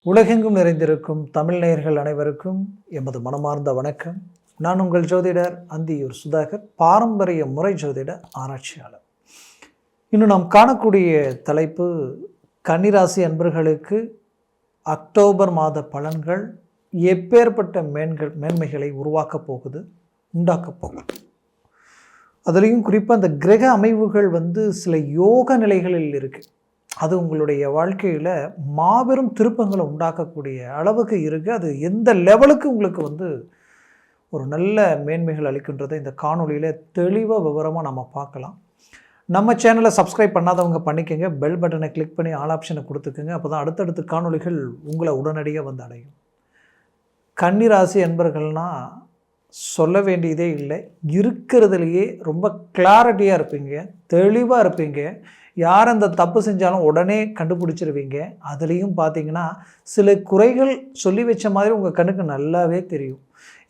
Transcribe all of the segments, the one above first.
உலகெங்கும் நிறைந்திருக்கும் தமிழ் நேயர்கள் அனைவருக்கும் எமது மனமார்ந்த வணக்கம். நான் உங்கள் ஜோதிடர் அந்தியூர் சுதாகர், பாரம்பரிய முறை ஜோதிட ஆராய்ச்சியாளர். இன்னும் நாம் காணக்கூடிய தலைப்பு கன்னிராசி அன்பர்களுக்கு அக்டோபர் மாத பலன்கள் எப்பேற்பட்ட மேன்மைகளை உருவாக்கப் போகுது, உண்டாக்கப் போகுது. அதுலேயும் குறிப்பாக அந்த கிரக அமைவுகள் சில யோக நிலைகளில் இருக்குது. அது உங்களுடைய வாழ்க்கையில் மாபெரும் திருப்பங்களை உண்டாக்கக்கூடிய அளவுக்கு இருக்குது. அது எந்த லெவலுக்கு உங்களுக்கு ஒரு நல்ல மேன்மைகள் அளிக்கின்றதை இந்த காணொலியில் தெளிவாக விவரமாக நம்ம பார்க்கலாம். நம்ம சேனலை சப்ஸ்கிரைப் பண்ணாதவங்க பண்ணிக்கோங்க, பெல் பட்டனை கிளிக் பண்ணி ஆல் ஆப்ஷனை கொடுத்துக்கோங்க. அப்போ தான் அடுத்தடுத்த காணொலிகள் உங்களை உடனடியாக அடையும். கன்னிராசி என்பர்கள்னால் சொல்ல வேண்டியதே இல்லை, இருக்கிறதுலையே ரொம்ப கிளாரிட்டியாக இருப்பீங்க, தெளிவாக இருப்பீங்க. யார் அந்த தப்பு செஞ்சாலும் உடனே கண்டுபிடிச்சிருவீங்க. அதுலேயும் பார்த்தீங்கன்னா சில குறைகள் சொல்லி வச்ச மாதிரி உங்கள் கண்ணுக்கு நல்லாவே தெரியும்.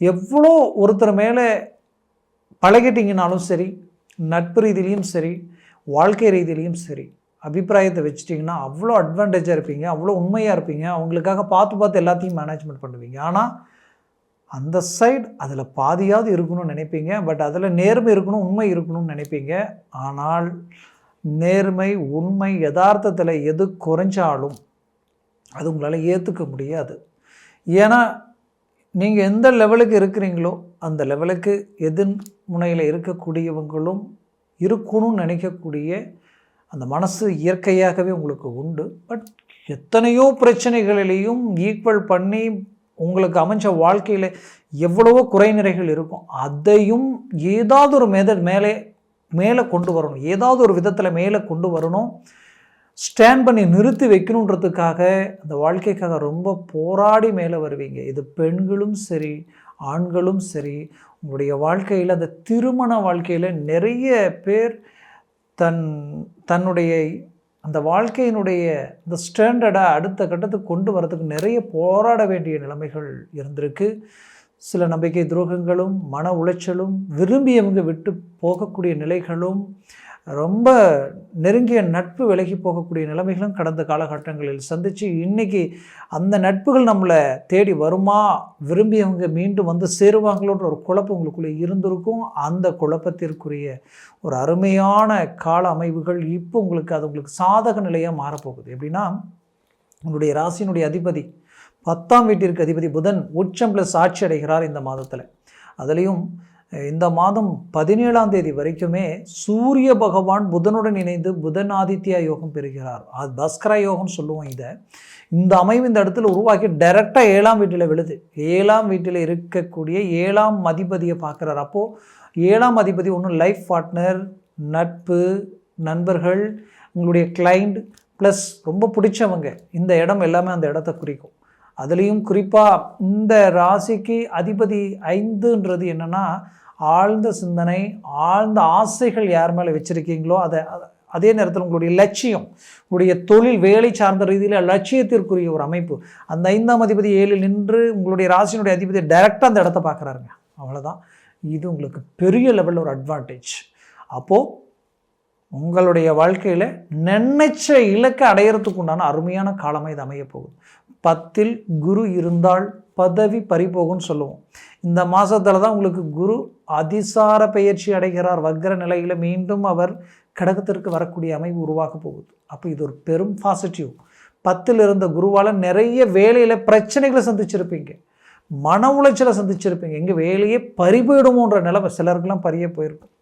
எவ்வளோ ஒருத்தர் மேலே பழகிட்டிங்கனாலும் சரி, நட்பு ரீதியிலையும் சரி, வாழ்க்கை ரீதியிலையும் சரி, அபிப்பிராயத்தை வச்சுட்டிங்கன்னா அவ்வளோ அட்வான்டேஜாக இருப்பீங்க, அவ்வளோ உண்மையாக இருப்பீங்க. அவங்களுக்காக பார்த்து எல்லாத்தையும் மேனேஜ்மெண்ட் பண்ணுவீங்க. ஆனால் அந்த சைடு அதில் பாதியாவது இருக்கணும்னு நினைப்பீங்க. பட் அதில் நேர்மை இருக்கணும், உண்மை இருக்கணும்னு நினைப்பீங்க. ஆனால் நேர்மை, உண்மை, யதார்த்தத்தில் எது குறைஞ்சாலும் அது உங்களால் ஏற்றுக்க முடியாது. ஏன்னா நீங்கள் எந்த லெவலுக்கு இருக்கிறீங்களோ அந்த லெவலுக்கு எதிர்முனையில் இருக்கக்கூடியவங்களும் இருக்கணும்னு நினைக்கக்கூடிய அந்த மனசு இயற்கையாகவே உங்களுக்கு உண்டு. பட் எத்தனையோ பிரச்சனைகளிலையும் ஈக்குவல் பண்ணி உங்களுக்கு அமைஞ்ச வாழ்க்கையில் எவ்வளவோ குறைநிறைகள் இருக்கும். அதையும் ஏதாவது ஒரு மேலே கொண்டு வரணும், ஏதாவது ஒரு விதத்தில் மேலே கொண்டு வரணும், ஸ்டாண்ட் பண்ணி நிறுத்தி வைக்கணுன்றதுக்காக அந்த வாழ்க்கைக்காக ரொம்ப போராடி மேலே வருவீங்க. இது பெண்களும் சரி, ஆண்களும் சரி. உங்களுடைய வாழ்க்கையில் அந்த திருமண வாழ்க்கையில் நிறைய பேர் தன்னுடைய அந்த வாழ்க்கையினுடைய இந்த ஸ்டாண்டர்டாக அடுத்த கட்டத்துக்கு கொண்டு வரதுக்கு நிறைய போராட வேண்டிய நிலைமைகள் இருந்திருக்கு. சில நம்பிக்கை துரோகங்களும் மன உளைச்சலும் விரும்பியவங்க விட்டு போகக்கூடிய நிலைகளும் ரொம்ப நெருங்கிய நட்பு விலகி போகக்கூடிய நிலைமைகளும் கடந்த காலகட்டங்களில் சந்தித்து இன்றைக்கி அந்த நட்புகள் நம்மளை தேடி வருமா, விரும்பியவங்க மீண்டும் சேருவாங்களோன்ற ஒரு குழப்பம் உங்களுக்குள்ளே இருந்திருக்கும். அந்த குழப்பத்திற்குரிய ஒரு அருமையான கால அமைவுகள் இப்போ உங்களுக்கு சாதக நிலையாக மாறப்போகுது. எப்படின்னா, உங்களுடைய ராசியினுடைய அதிபதி 10ஆம் வீட்டிற்கு அதிபதி புதன் உச்சம் ப்ளஸ் ஆட்சி அடைகிறார் இந்த மாதத்தில். அதுலேயும் இந்த மாதம் 17ஆம் தேதி வரைக்குமே சூரிய பகவான் புதனுடன் இணைந்து புதன் ஆதித்யா யோகம் பெறுகிறார். அது பஸ்கரா யோகம்னு சொல்லுவோம். இந்த அமைவு இந்த இடத்துல உருவாக்கி டைரெக்டாக 7ஆம் வீட்டில் விழுது. 7ஆம் வீட்டில் இருக்கக்கூடிய 7ஆம் அதிபதியை பார்க்குறார். அப்போது 7ஆம் அதிபதி ஒன்றும் லைஃப் பார்ட்னர், நட்பு, நண்பர்கள், உங்களுடைய கிளைண்ட் ப்ளஸ் ரொம்ப பிடிச்சவங்க, இந்த இடம் எல்லாமே அந்த இடத்த குறிக்கும். அதுலேயும் குறிப்பாக இந்த ராசிக்கு அதிபதி 5ன்றது என்னென்னா, ஆழ்ந்த சிந்தனை, ஆழ்ந்த ஆசைகள் யார் மேலே வச்சுருக்கீங்களோ அதே நேரத்தில் உங்களுடைய லட்சியம், உங்களுடைய தொழில் வேலை சார்ந்த ரீதியில் லட்சியத்திற்குரிய ஒரு அமைப்பு. அந்த 5ஆம் அதிபதி 7இல் நின்று உங்களுடைய ராசியினுடைய அதிபதி டைரெக்டாக அந்த இடத்த பார்க்குறாருங்க. அவ்வளோதான். இது உங்களுக்கு பெரிய லெவலில் ஒரு அட்வான்டேஜ். அப்போது உங்களுடைய வாழ்க்கையில் நினைச்ச இலக்கை அடையிறதுக்கு உண்டான அருமையான காலமாக இது அமைய போகுது. 10இல் குரு இருந்தால் பதவி பறிபோகும்னு சொல்லுவோம். இந்த மாதத்தில் தான் உங்களுக்கு குரு அதிசார பெயர்ச்சி அடைகிறார். வக்ர நிலையில் மீண்டும் அவர் கடகத்திற்கு வரக்கூடிய அமைப்பு உருவாக்க போகுது. அப்போ இது ஒரு பெரும் பாசிட்டிவ். 10இல் இருந்த குருவால் நிறைய வேலையில் பிரச்சனைகளை சந்திச்சிருப்பீங்க, மன உளைச்சலை சந்திச்சிருப்பீங்க. எங்கள் வேலையே பறிபோயிடுமோன்ற நிலைமை சிலருக்கெல்லாம் பறிய போயிருக்கும்.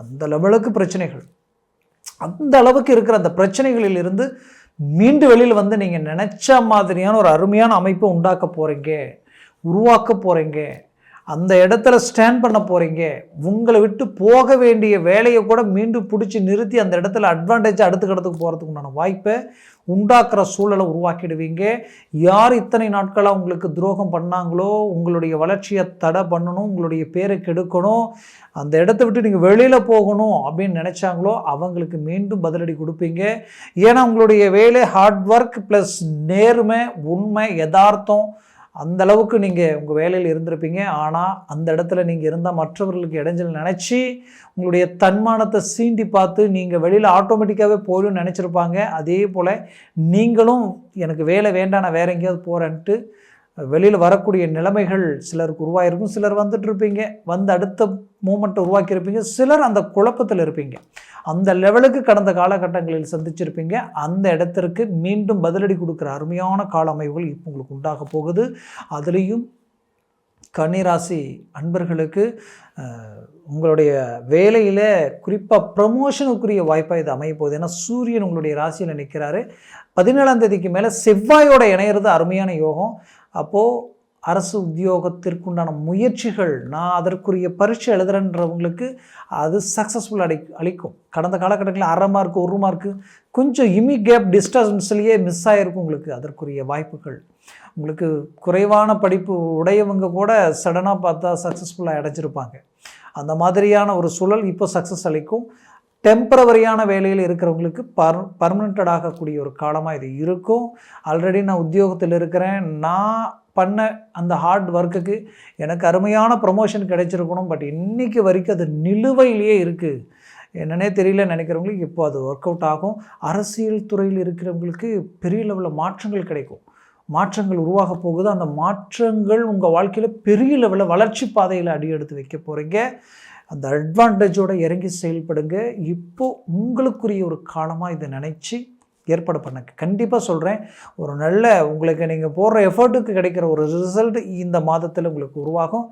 அந்த லெவலுக்கு பிரச்சனைகள், அந்த அளவுக்கு இருக்கிற அந்த பிரச்சனைகளில் இருந்து மீண்டு வெளியில் நீங்கள் நினச்ச மாதிரியான ஒரு அருமையான அமைப்பை உண்டாக்க போகிறீங்க, உருவாக்க போகிறீங்க. அந்த இடத்துல ஸ்டாண்ட் பண்ண போகிறீங்க. உங்களை விட்டு போக வேண்டிய வேலையை கூட மீண்டும் பிடிச்சி நிறுத்தி அந்த இடத்துல அட்வான்டேஜாக அடுத்த இடத்துக்கு போகிறதுக்கு உண்டான வாய்ப்பை உண்டாக்குற சூழலை உருவாக்கிடுவீங்க. யார் இத்தனை நாட்களாக உங்களுக்கு துரோகம் பண்ணாங்களோ, உங்களுடைய வளர்ச்சியை தடை பண்ணணும், உங்களுடைய பேரை கெடுக்கணும், அந்த இடத்த விட்டு நீங்கள் வெளியில் போகணும் அப்படின்னு நினச்சாங்களோ அவங்களுக்கு மீண்டும் பதிலடி கொடுப்பீங்க. ஏன்னா உங்களுடைய வேலை ஹார்ட் ஒர்க் ப்ளஸ் நேர்மை, உண்மை, யதார்த்தம், அந்த அளவுக்கு நீங்கள் உங்கள் வேலையில் இருந்திருப்பீங்க. ஆனால் அந்த இடத்துல நீங்கள் இருந்தால் மற்றவர்களுக்கு இடைஞ்சல் நினச்சி உங்களுடைய தன்மானத்தை சீண்டி பார்த்து நீங்கள் வெளியில் ஆட்டோமேட்டிக்காகவே போயிடும்னு நினச்சிருப்பாங்க. அதே போல் நீங்களும் எனக்கு வேலை வேண்டாம், நான் வேறு எங்கேயாவது போகிறேன்ட்டு வெளியில் வரக்கூடிய நிலைமைகள் சிலருக்கு உருவாயிருக்கும். சிலர் வந்துட்டுருப்பீங்க, வந்து அடுத்த மூமெண்ட்டை உருவாக்கியிருப்பீங்க. சிலர் அந்த குழப்பத்தில் இருப்பீங்க. அந்த லெவலுக்கு கடந்த காலகட்டங்களில் சந்திச்சிருப்பீங்க. அந்த இடத்திற்கு மீண்டும் பதிலடி கொடுக்குற அருமையான கால அமைவுகள் இப்போ உங்களுக்கு உண்டாக போகுது. அதுலேயும் கன்னிராசி அன்பர்களுக்கு உங்களுடைய வேலையில் குறிப்பாக ப்ரமோஷனுக்குரிய வாய்ப்பாக இது அமைய போகுது. ஏன்னா சூரியன் உங்களுடைய ராசியில் நிற்கிறாரு. 17ஆம் தேதிக்கு மேலே செவ்வாயோட இணையிறது அருமையான யோகம். அப்போது அரசு உத்தியோகத்திற்குண்டான முயற்சிகள், நான் அதற்குரிய பரீட்சை எழுதுறன்றவங்களுக்கு அது சக்ஸஸ்ஃபுல் அளிக்கும். கடந்த காலகட்டங்களில் 1/2 மார்க்கு 1 மார்க்கு கொஞ்சம் கேப் டிஸ்டன்ஸ்லேயே மிஸ் ஆகிருக்கும். உங்களுக்கு அதற்குரிய வாய்ப்புகள், உங்களுக்கு குறைவான படிப்பு உடையவங்க கூட சடனாக பார்த்தா சக்ஸஸ்ஃபுல்லாக அடைஞ்சிருப்பாங்க. அந்த மாதிரியான ஒரு சூழல் இப்போ சக்ஸஸ் அளிக்கும். டெம்பரவரியான வேலையில் இருக்கிறவங்களுக்கு பர்மனெண்டட் ஆகக்கூடிய ஒரு காலமாக இது இருக்கும். ஆல்ரெடி நான் உத்தியோகத்தில் இருக்கிறேன், நான் பண்ண அந்த ஹார்ட் ஒர்க்குக்கு எனக்கு அருமையான ப்ரமோஷன் கிடைச்சிருக்கணும், பட் இன்றைக்கி வரைக்கும் அது நிலுவையிலேயே இருக்குது, என்னன்னே தெரியல நினைக்கிறவங்களுக்கு இப்போ அது ஒர்க் அவுட் ஆகும். அரசியல் துறையில் இருக்கிறவங்களுக்கு பெரிய லெவலில் மாற்றங்கள் கிடைக்கும். மாற்றங்கள் உருவாக போகுது. அந்த மாற்றங்கள் உங்கள் வாழ்க்கையில் பெரிய லெவலில் வளர்ச்சி பாதையில் அடி எடுத்து வைக்க போகிறீங்க. அந்த அட்வான்டேஜோடு இறங்கி செயல்படுங்க. இப்போது உங்களுக்குரிய ஒரு காலமாக இதை நினச்சி ஏற்பாடு பண்ண கண்டிப்பாக சொல்கிறேன். ஒரு நல்ல உங்களுக்கு நீங்கள் போடுற எஃபர்ட்டுக்கு கிடைக்கிற ஒரு ரிசல்ட் இந்த மாதத்தில் உங்களுக்கு உருவாகும்.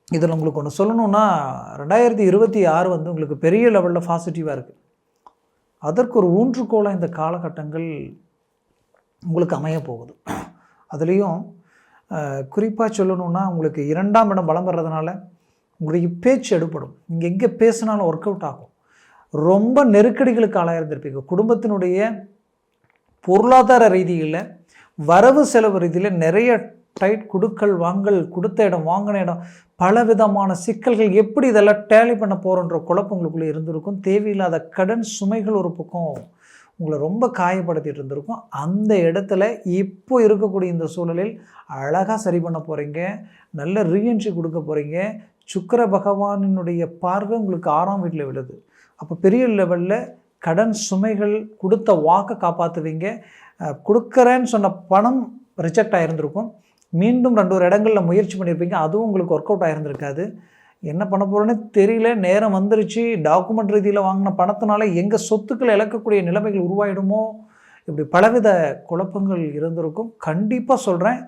இதில் உங்களுக்கு ஒன்று சொல்லணுன்னா, 2026 வந்து உங்களுக்கு பெரிய லெவலில் பாசிட்டிவாக இருக்குது. அதற்கு ஒரு ஊன்றுகோலாக இந்த காலகட்டங்கள் உங்களுக்கு அமைய போகுது. அதுலேயும் குறிப்பாக சொல்லணுன்னா, உங்களுக்கு 2ஆம் இடம் பலம் பெறதுனால உங்களுடைய பேச்சு எடுப்படும். நீங்கள் எங்கே பேசினாலும் ஒர்க் அவுட் ஆகும். ரொம்ப நெருக்கடிகளுக்கு ஆளாயிருந்திருப்பீங்க. குடும்பத்தினுடைய பொருளாதார ரீதியில், வரவு செலவு ரீதியில் நிறைய டைட் கொடுக்கல் வாங்கல், கொடுத்த இடம் வாங்கின இடம், பல விதமான சிக்கல்கள், எப்படி இதெல்லாம் டேலி பண்ண போகிறோன்ற குழப்பங்களுக்குள்ளே இருந்திருக்கும். தேவையில்லாத கடன் சுமைகள் ஒரு பக்கம் உங்களை ரொம்ப காயப்படுத்திட்டு இருந்திருக்கும். அந்த இடத்துல இப்போ இருக்கக்கூடிய இந்த சூழலில் அழகாக சரி பண்ண போகிறீங்க. நல்ல ரீஎன்ட்ரி கொடுக்க போகிறீங்க. சுக்கிர பகவானினுடைய பார்வை உங்களுக்கு 6ஆம் வீட்டில் விழுது. அப்போ பெரிய லெவலில் கடன் சுமைகள், கொடுத்த வாக்கை காப்பாற்றுவீங்க. கொடுக்குறேன்னு சொன்ன பணம் ரிஜெக்ட் ஆகிருந்திருக்கும். மீண்டும் 2 இடங்களில் முயற்சி பண்ணியிருப்பீங்க, அதுவும் உங்களுக்கு ஒர்க் அவுட் ஆகிருந்திருக்காது. என்ன பண்ண போகிறோன்னே தெரியல, நேரம் வந்துருச்சு, டாக்குமெண்ட் ரீதியில் வாங்கின பணத்தினால எங்கள் சொத்துக்களை இழக்கக்கூடிய நிலைமைகள் உருவாயிடுமோ, இப்படி பலவித குழப்பங்கள் இருந்திருக்கும். கண்டிப்பாக சொல்கிறேன்,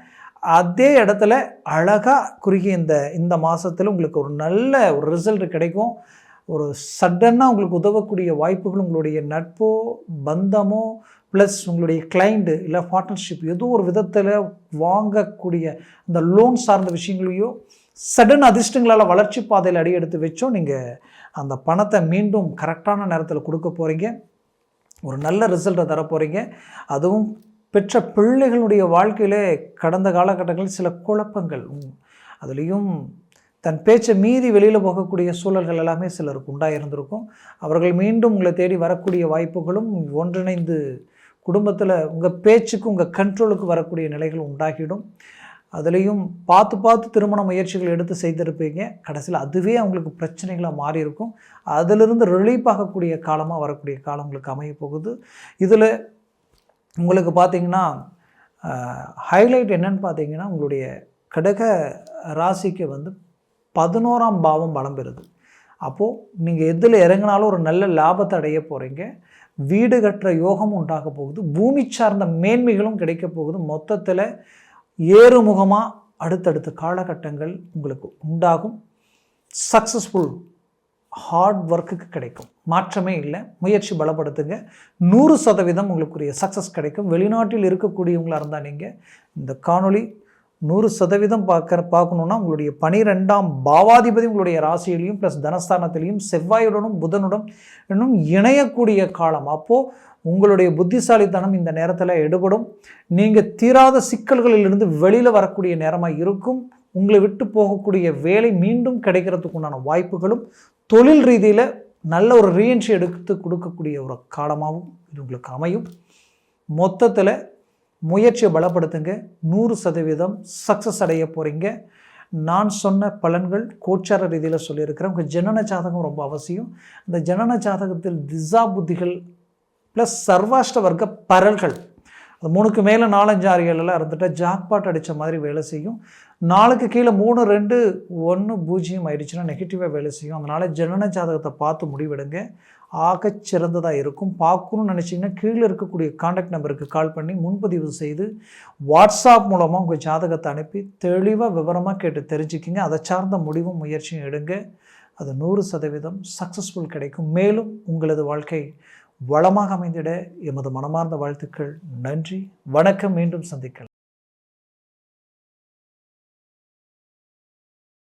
அதே இடத்துல அழகாக குறுகிய இந்த மாதத்தில் உங்களுக்கு ஒரு நல்ல ஒரு ரிசல்ட் கிடைக்கும். ஒரு சடனாக உங்களுக்கு உதவக்கூடிய வாய்ப்புகள், உங்களுடைய நட்போ பந்தமோ ப்ளஸ் உங்களுடைய கிளைண்ட்டு இல்லை பார்ட்னர்ஷிப் ஏதோ ஒரு விதத்தில் வாங்கக்கூடிய அந்த லோன் சார்ந்த விஷயங்களையோ சடன் அதிர்ஷ்டங்களால் வளர்ச்சி பாதையில் அடி எடுத்து வச்சோம். நீங்கள் அந்த பணத்தை மீண்டும் கரெக்டான நேரத்தில் கொடுக்க போகிறீங்க. ஒரு நல்ல ரிசல்ட்டை தர போகிறீங்க. அதுவும் பெற்ற பிள்ளைகளுடைய வாழ்க்கையில் கடந்த காலகட்டங்களில் சில குழப்பங்கள், அதுலேயும் தன் பேச்சை மீறி வெளியில் போகக்கூடிய சூழல்கள் எல்லாமே சிலருக்கு உண்டாயிருந்திருக்கும். அவர்கள் மீண்டும் உங்களை தேடி வரக்கூடிய வாய்ப்புகளும் ஒன்றிணைந்து குடும்பத்தில் உங்கள் பேச்சுக்கு உங்கள் கண்ட்ரோலுக்கு வரக்கூடிய நிலைகள் உண்டாகிடும். அதுலேயும் பார்த்து திருமண முயற்சிகள் எடுத்து செய்திருப்பீங்க. கடைசியில் அதுவே அவங்களுக்கு பிரச்சனைகளாக மாறி இருக்கும். அதிலிருந்து ரிலீஃப் ஆகக்கூடிய காலமாக வரக்கூடிய காலம் உங்களுக்கு அமைய போகுது. இதில் உங்களுக்கு பார்த்திங்கன்னா ஹைலைட் என்னன்னு பார்த்தீங்கன்னா, உங்களுடைய கடக ராசிக்கு வந்து 11ஆம் பாவம் பலம் பெறுது. அப்போது நீங்கள் எதில் இறங்கினாலும் ஒரு நல்ல லாபத்தை அடைய போகிறீங்க. வீடு கட்டுற யோகமும் உண்டாக போகுது. பூமி சார்ந்த மேன்மைகளும் கிடைக்க போகுது. மொத்தத்தில் ஏறுமுகமாக அடுத்தடுத்த காலகட்டங்கள் உங்களுக்கு உண்டாகும். சக்ஸஸ்ஃபுல் ஹார்ட் ஒர்க்குக்கு கிடைக்கும், மாற்றமே இல்லை. முயற்சி பலப்படுத்துங்க. 100% உங்களுக்குரிய சக்ஸஸ் கிடைக்கும். வெளிநாட்டில் இருக்கக்கூடியவங்களாக இருந்தால் நீங்கள் இந்த காணொளி 100% பார்க்கணுன்னா உங்களுடைய 12ஆம் பாவாதிபதி உங்களுடைய ராசியிலையும் ப்ளஸ் தனஸ்தானத்திலையும் செவ்வாயுடனும் புதனுடன் இன்னும் இணையக்கூடிய காலம். அப்போது உங்களுடைய புத்திசாலித்தனம் இந்த நேரத்தில் எடுபடும். நீங்கள் தீராத சிக்கல்களிலிருந்து வெளியில் வரக்கூடிய நேரமாக இருக்கும். உங்களை விட்டு போகக்கூடிய வேலை மீண்டும் கிடைக்கிறதுக்கு உண்டான வாய்ப்புகளும், தொழில் ரீதியில் நல்ல ஒரு ரீஎன்ட்ரி எடுத்து கொடுக்கக்கூடிய ஒரு காலமாகவும் இது உங்களுக்கு அமையும். மொத்தத்தில் முயற்சியை பலப்படுத்துங்க. 100% சக்ஸஸ் அடைய போகிறீங்க. நான் சொன்ன பலன்கள் கோச்சார ரீதியில் சொல்லியிருக்கிறேன். உங்கள் ஜனன ஜாதகம் ரொம்ப அவசியம். இந்த ஜனன ஜாதகத்தில் திசா புத்திகள் ப்ளஸ் சர்வாஷ்ட வர்க்க பரல்கள் அது 3க்கு மேலே 4, 5, 6, 7 இருந்துட்டால் ஜாக்பாட் அடித்த மாதிரி வேலை செய்யும். 4க்கு கீழே 3, 2, 1, 0 ஆயிடுச்சுன்னா நெகட்டிவாக வேலை செய்யும். அதனால் ஜனன ஜாதகத்தை பார்த்து முடிவெடுங்க. ஆகச் சிறந்ததாக இருக்கும். பார்க்கணும்னு நினச்சிங்கன்னா கீழே இருக்கக்கூடிய காண்டாக்ட் நம்பருக்கு கால் பண்ணி முன்பதிவு செய்து வாட்ஸ்அப் மூலமாக உங்கள் ஜாதகத்தை அனுப்பி தெளிவாக விவரமாக கேட்டு தெரிஞ்சுக்கிங்க. அதை சார்ந்த முடிவும் முயற்சியும் எடுங்க. அது 100% சக்ஸஸ்ஃபுல் கிடைக்கும். மேலும் உங்களது வாழ்க்கை வளமாக அமைந்திட எமது மனமார்ந்த வாழ்த்துக்கள். நன்றி, வணக்கம். மீண்டும் சந்திக்கலாம்.